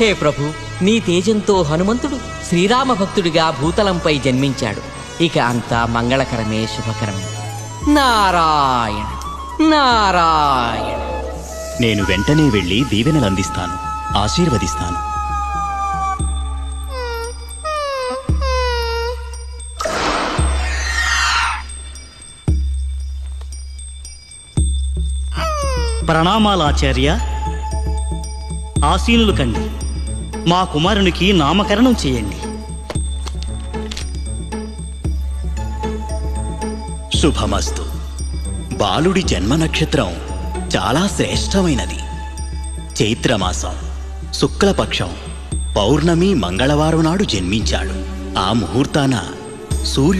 హే ప్రభు, నీ తేజంతో హనుమంతుడు శ్రీరామ భక్తుడిగా భూతలంపై జన్మించాడు. ఇక అంతా మంగళకరమే, శుభకరమే. నారాయణ నారాయణ. నేను వెంటనే వెళ్ళి దీవెనలు అందిస్తాను, ఆశీర్వదిస్తాను. ప్రణామాలాచార్య. ఆసీనులు కండి. మా కుమారునికి నామకరణం చేయండి. శుభమస్తు. బాలుడి జన్మ నక్షత్రం చాలా శ్రేష్టమైనది. చైత్రమాసం శుక్లపక్షం పౌర్ణమి మంగళవారం నాడు జన్మించాడు. ఆ ముహూర్తాన సూర్యుడు